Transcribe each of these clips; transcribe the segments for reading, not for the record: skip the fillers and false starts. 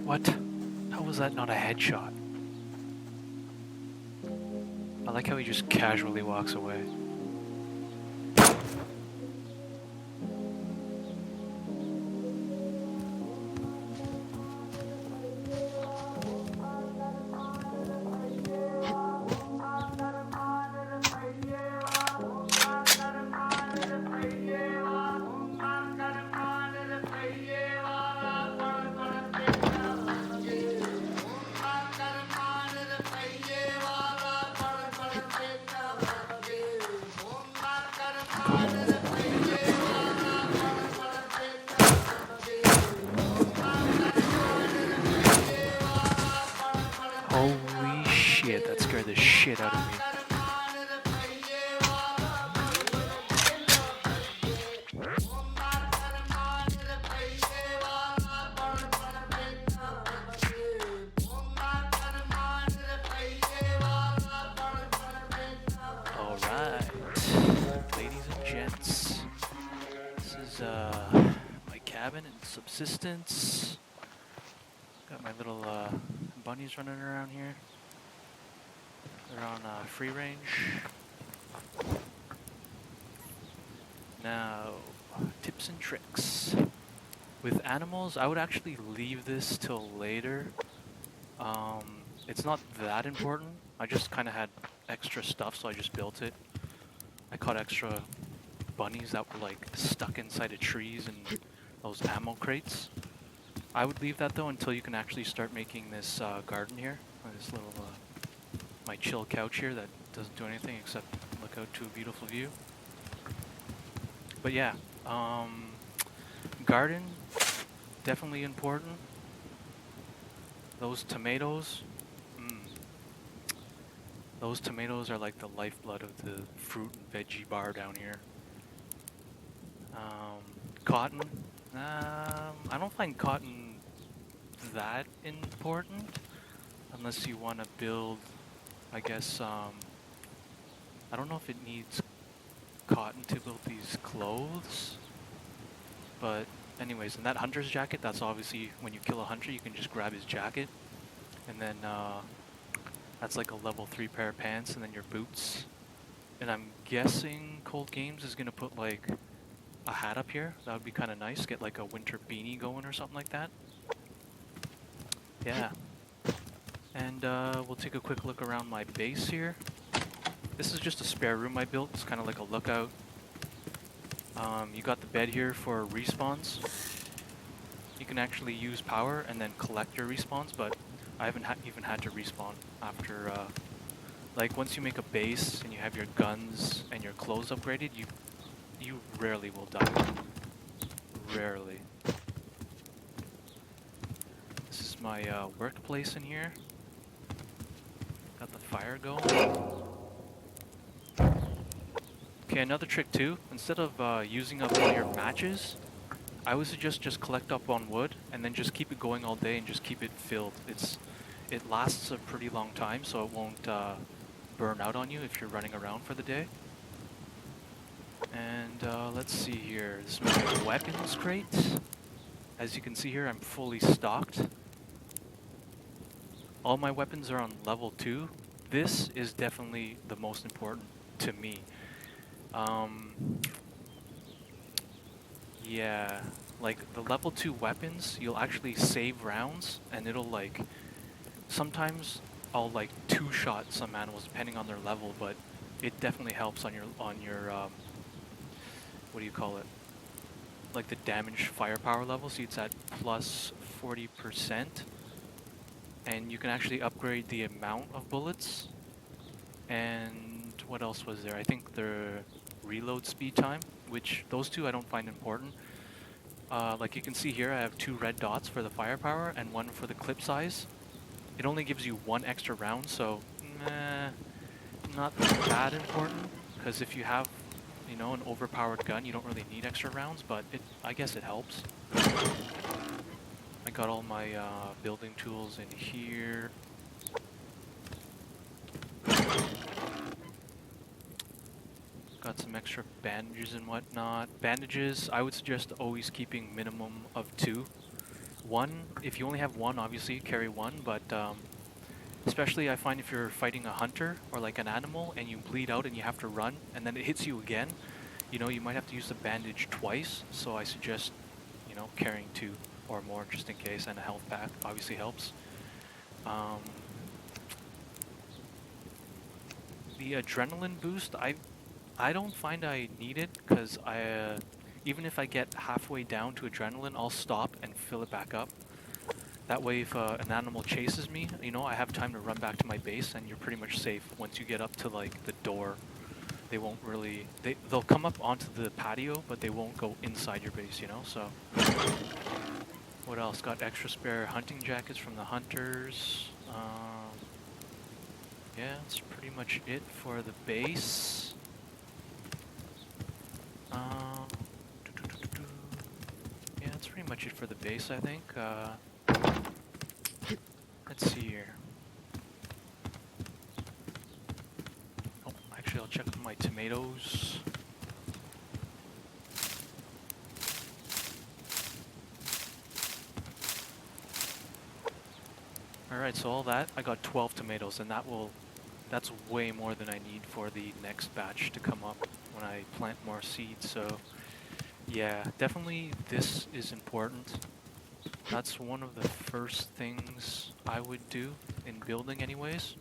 What? How was that not a headshot? I like how he just casually walks away. Holy shit, that scared the shit out of me. Alright, ladies and gents, this is my cabin in Subsistence. Got my little bunnies running around here. They're on free range. Now, tips and tricks. With animals, I would actually leave this till later. It's not that important. I just kind of had extra stuff, so I just built it. I caught extra bunnies that were like stuck inside of trees and those ammo crates. I would leave that though until you can actually start making this garden here. This little, my chill couch here that doesn't do anything except look out to a beautiful view. But yeah, garden, definitely important. Those tomatoes, those tomatoes are like the lifeblood of the fruit and veggie bar down here. Cotton, I don't find cotton that important unless you want to build, I guess, I don't know if it needs cotton to build these clothes, but anyways, in that hunter's jacket, that's obviously when you kill a hunter you can just grab his jacket, and then that's like a level 3 pair of pants, and then your boots. And I'm guessing ColdGames is gonna put like a hat up here. That would be kind of nice, get like a winter beanie going or something like that. Yeah. And we'll take a quick look around my base here. This is just a spare room I built. It's kind of like a lookout. You got the bed here for respawns. You can actually use power and then collect your respawns, but I haven't even had to respawn after, like once you make a base and you have your guns and your clothes upgraded, you rarely will die. Rarely. This is my workplace in here. Got the fire going. Okay, another trick too. Instead of using up all your matches, I would suggest just collect up on wood and then just keep it going all day and just keep it filled. It lasts a pretty long time, so it won't burn out on you if you're running around for the day. And let's see here. This is my weapons crate. As you can see here, I'm fully stocked. All my weapons are on level 2. This is definitely the most important to me. Yeah, like the level 2 weapons, you'll actually save rounds, and it'll like, sometimes I'll like 2-shot some animals depending on their level, but it definitely helps on your what do you call it? Like the damage firepower level, so it's at plus 40%. And you can actually upgrade the amount of bullets. And what else was there? I think the reload speed time, which those two I don't find important. Like you can see here, I have 2 red dots for the firepower and 1 for the clip size. It only gives you 1 extra round, so not that important. Because if you have, you know, an overpowered gun, you don't really need extra rounds, but I guess it helps. I got all my building tools in here. Got some extra bandages and whatnot. Bandages, I would suggest always keeping minimum of 2. one, if you only have one, obviously carry one, but especially I find if you're fighting a hunter or like an animal and you bleed out and you have to run and then it hits you again, you know, you might have to use the bandage twice. So I suggest, you know, carrying 2 or more just in case, and a health pack obviously helps. Um, the adrenaline boost, I don't find I need it because even if I get halfway down to adrenaline, I'll stop and fill it back up. That way, if an animal chases me, you know, I have time to run back to my base, and you're pretty much safe. Once you get up to like the door, they won't really. They'll come up onto the patio, but they won't go inside your base. You know. So, what else? Got extra spare hunting jackets from the hunters. Yeah, that's pretty much it for the base. Yeah, that's pretty much it for the base, I think. Let's see here. Oh, actually, I'll check on my tomatoes. Alright, so all that, I got 12 tomatoes, and that's way more than I need for the next batch to come up when I plant more seeds, so yeah, definitely this is important. That's one of the first things I would do in building anyways.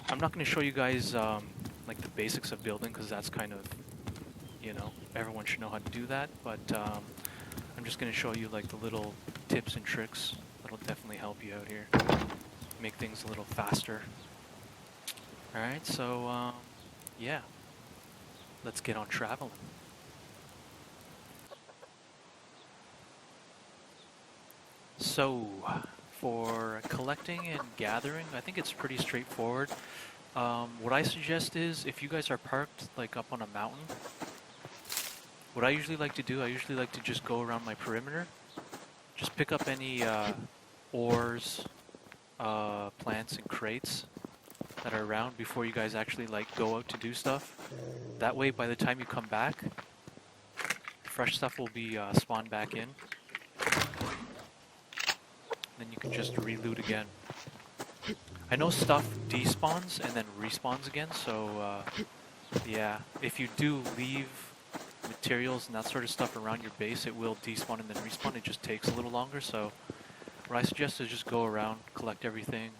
I'm not going to show you guys like the basics of building because that's kind of, you know, everyone should know how to do that, but I'm just going to show you like the little tips and tricks that'll definitely help you out here. Make things a little faster. Alright, so yeah, let's get on traveling. So, for collecting and gathering, I think it's pretty straightforward. What I suggest is, if you guys are parked like up on a mountain, what I usually like to do, I usually like to just go around my perimeter, just pick up any ores, plants and crates that are around before you guys actually like go out to do stuff. That way, by the time you come back, fresh stuff will be spawned back in. Then you can just reloot again. I know stuff despawns and then respawns again, so yeah, if you do leave materials and that sort of stuff around your base, it will despawn and then respawn. It just takes a little longer, so what I suggest is just go around, collect everything.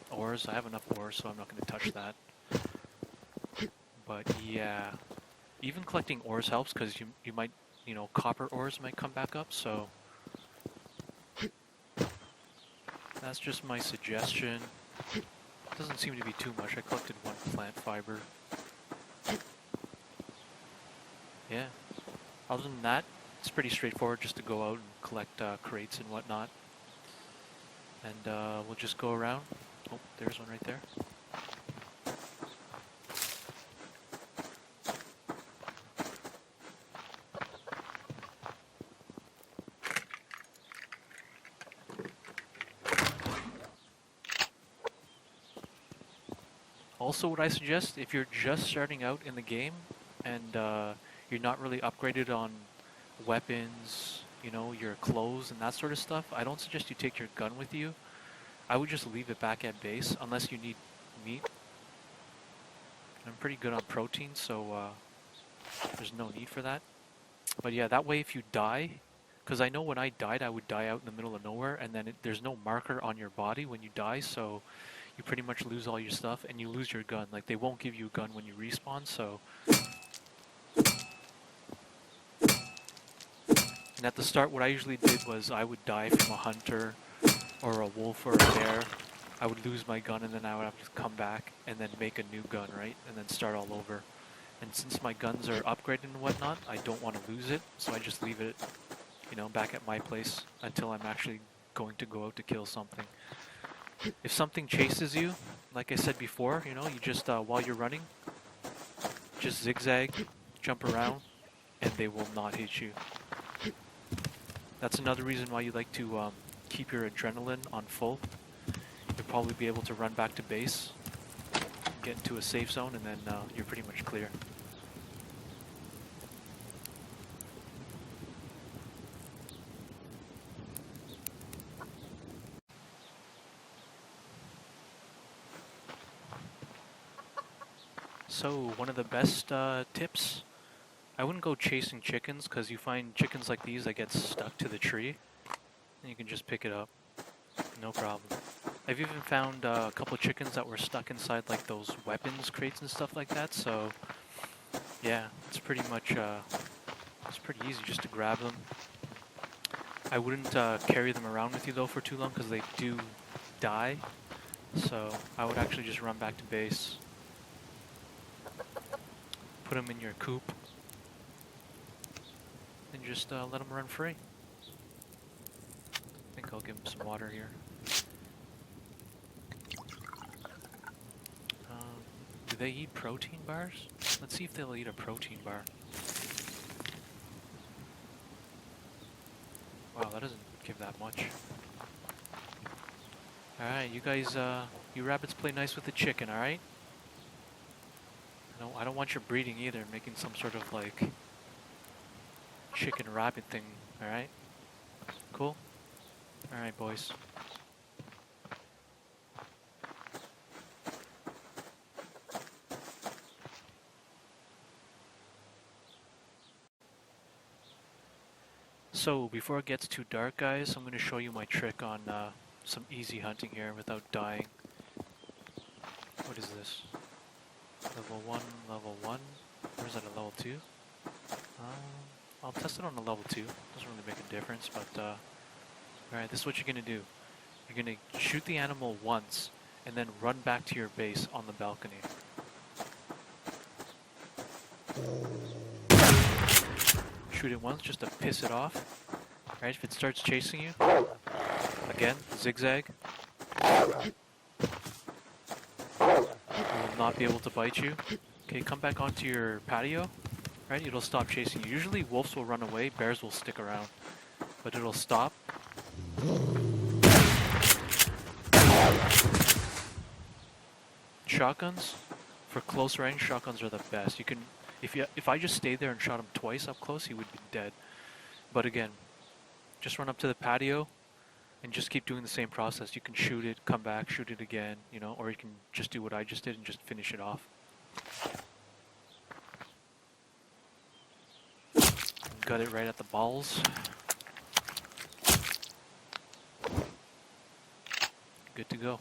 Ores, I have enough ores, so I'm not going to touch that. But yeah, even collecting ores helps because you might, you know, copper ores might come back up, so that's just my suggestion. Doesn't seem to be too much. I collected 1 plant fiber. Yeah. Other than that, it's pretty straightforward just to go out and collect crates and whatnot. And we'll just go around. Oh, there's one right there. Also, what I suggest, if you're just starting out in the game and you're not really upgraded on weapons, you know, your clothes and that sort of stuff, I don't suggest you take your gun with you. I would just leave it back at base unless you need meat. I'm pretty good on protein, so there's no need for that. But yeah, that way if you die, because I know when I died, I would die out in the middle of nowhere, and then there's no marker on your body when you die, so you pretty much lose all your stuff, and you lose your gun. Like, they won't give you a gun when you respawn, so... And at the start, what I usually did was I would die from a hunter, or a wolf, or a bear. I would lose my gun, and then I would have to come back, and then make a new gun, right? And then start all over. And since my guns are upgraded and whatnot, I don't want to lose it, so I just leave it, you know, back at my place until I'm actually going to go out to kill something. If something chases you, like I said before, you know, you just, while you're running, just zigzag, jump around, and they will not hit you. That's another reason why you like to keep your adrenaline on full. You'll probably be able to run back to base, get into a safe zone, and then you're pretty much clear. So one of the best tips, I wouldn't go chasing chickens because you find chickens like these that get stuck to the tree and you can just pick it up, no problem. I've even found a couple chickens that were stuck inside like those weapons crates and stuff like that, so yeah, it's pretty much, it's pretty easy just to grab them. I wouldn't carry them around with you though for too long because they do die, so I would actually just run back to base, put them in your coop, and just let them run free. I think I'll give them some water here. Do they eat protein bars? Let's see if they'll eat a protein bar. Wow, that doesn't give that much. Alright, you guys, you rabbits play nice with the chicken, alright? I don't want your breeding either, making some sort of like chicken rabbit thing, alright? Cool? Alright, boys. So, before it gets too dark, guys, I'm going to show you my trick on some easy hunting here without dying. What is this? Level 1, level 1. Or is that a level 2? I'll test it on a level 2. Doesn't really make a difference, but alright, this is what you're going to do. You're going to shoot the animal once, and then run back to your base on the balcony. Shoot it once just to piss it off. Alright, if it starts chasing you, again, zigzag. It will not be able to bite you. Okay, come back onto your patio. Right, it'll stop chasing you. Usually wolves will run away, bears will stick around. But it'll stop. Shotguns, for close range, shotguns are the best. You can, if I just stayed there and shot him twice up close, he would be dead. But again, just run up to the patio and just keep doing the same process. You can shoot it, come back, shoot it again, you know, or you can just do what I just did and just finish it off. Got it right at the balls. Good to go.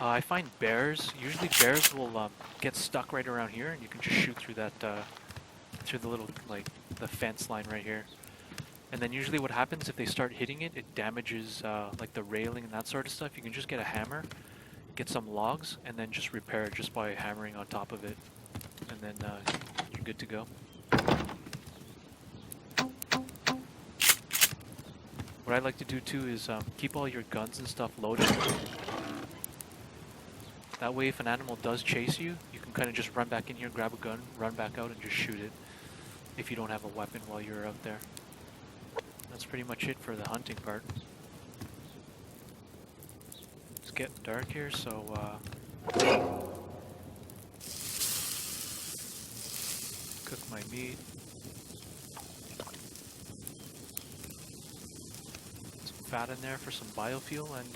I find bears, usually bears will get stuck right around here, and you can just shoot through that, through the little, like, the fence line right here. And then usually what happens if they start hitting it, it damages, like, the railing and that sort of stuff. You can just get a hammer, get some logs, and then just repair it just by hammering on top of it. And then you're good to go. What I like to do too is keep all your guns and stuff loaded. That way if an animal does chase you, you can kind of just run back in here, grab a gun, run back out and just shoot it if you don't have a weapon while you're out there. That's pretty much it for the hunting part. It's getting dark here, so cook my meat. Some fat in there for some biofuel, and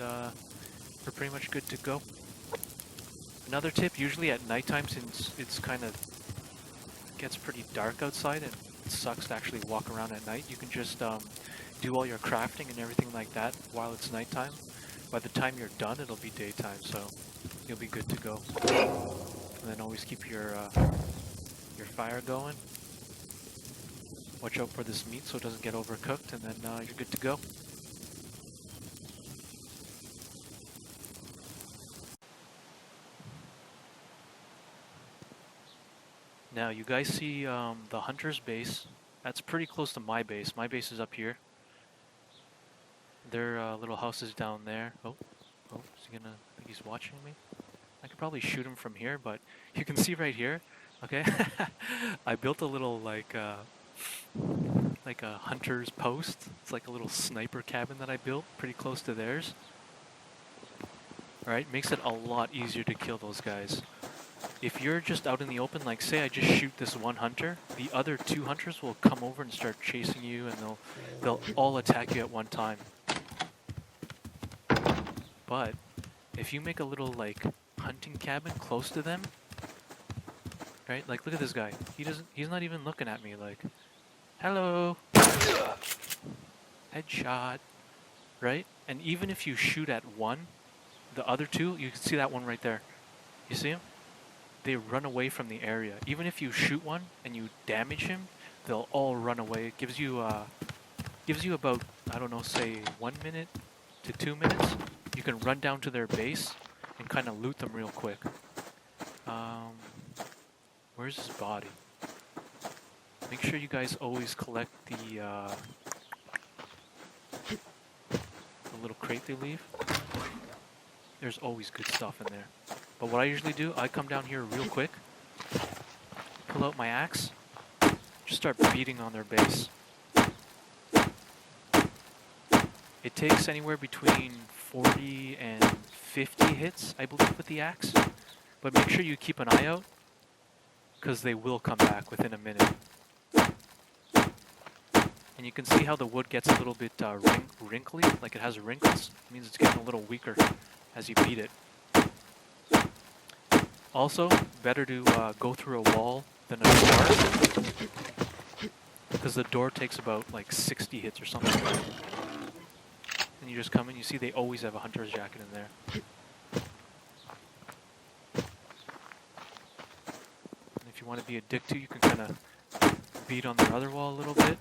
we're pretty much good to go. Another tip, usually at nighttime, since it's kind of gets pretty dark outside and it sucks to actually walk around at night, you can just do all your crafting and everything like that while it's nighttime. By the time you're done, it'll be daytime, so you'll be good to go. And then always keep your fire going. Watch out for this meat so it doesn't get overcooked, and then you're good to go. Now you guys see the hunter's base. That's pretty close to my base. My base is up here. Their little house is down there. Oh, is he gonna? I think he's watching me. I could probably shoot him from here, but you can see right here. Okay, I built a little like a hunter's post. It's like a little sniper cabin that I built, pretty close to theirs. All right, makes it a lot easier to kill those guys. If you're just out in the open, like say I just shoot this one hunter, the other two hunters will come over and start chasing you, and they'll all attack you at one time. But if you make a little like hunting cabin close to them, right? Like look at this guy. He's not even looking at me like, hello, headshot, right? And even if you shoot at one, the other two, you can see that one right there. You see him? They run away from the area. Even if you shoot one and you damage him, they'll all run away. It gives you about, I don't know, say 1 minute to 2 minutes. You can run down to their base and kind of loot them real quick. Where's his body? Make sure you guys always collect the little crate they leave. There's always good stuff in there. But what I usually do, I come down here real quick, pull out my axe, just start beating on their base. It takes anywhere between 40 and 50 hits, I believe, with the axe. But make sure you keep an eye out, because they will come back within a minute. And you can see how the wood gets a little bit wrinkly, like it has wrinkles. It means it's getting a little weaker as you beat it. Also, better to go through a wall than a door, because the door takes about like 60 hits or something. And you just come in, you see they always have a hunter's jacket in there. And if you want to be a dick too, you can kind of beat on their other wall a little bit.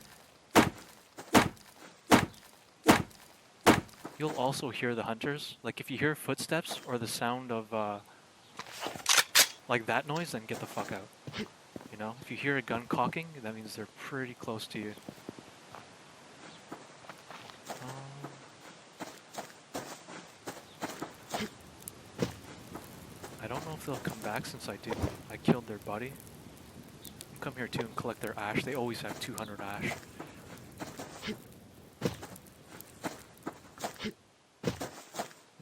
You'll also hear the hunters. Like if you hear footsteps or the sound of like that noise, then get the fuck out. You know, if you hear a gun cocking, that means they're pretty close to you. I don't know if they'll come back since I killed their buddy. Come here too and collect their ash. They always have 200 ash.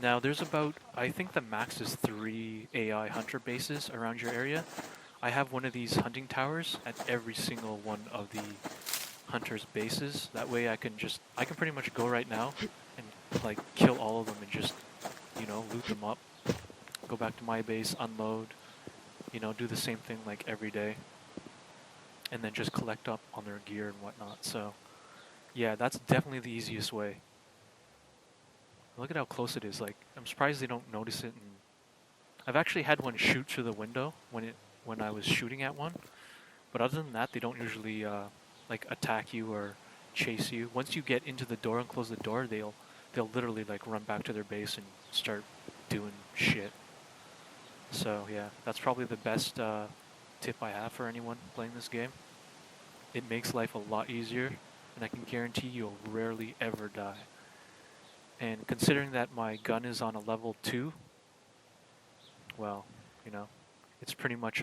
Now there's about, I think the max is 3 AI hunter bases around your area. I have one of these hunting towers at every single one of the hunters' bases. That way I can pretty much go right now and like kill all of them and just, you know, loot them up. Go back to my base, unload, you know, do the same thing like every day. And then just collect up on their gear and whatnot. So yeah, that's definitely the easiest way. Look at how close it is. Like, I'm surprised they don't notice it. And I've actually had one shoot through the window when I was shooting at one. But other than that, they don't usually like attack you or chase you. Once you get into the door and close the door, they'll literally like run back to their base and start doing shit. So yeah, that's probably the best tip I have for anyone playing this game. It makes life a lot easier, and I can guarantee you'll rarely ever die. And considering that my gun is on a level 2, well, you know, it's pretty much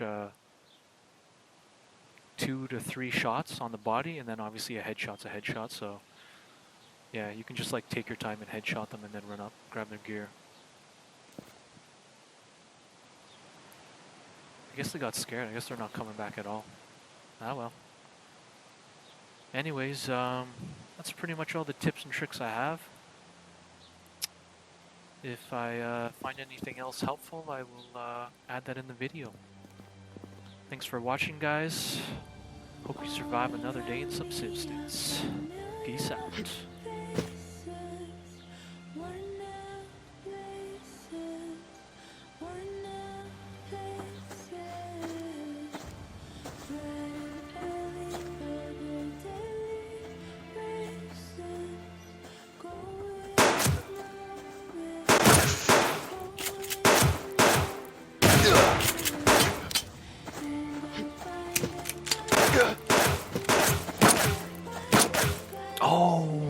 2 to 3 shots on the body, and then obviously a headshot's a headshot, so yeah, you can just like take your time and headshot them and then run up, grab their gear. I guess they got scared. I guess they're not coming back at all. Ah well. Anyways, that's pretty much all the tips and tricks I have. If I find anything else helpful, I will add that in the video. Thanks for watching, guys. Hope you survive another day in Subsistence. Peace out. Oh!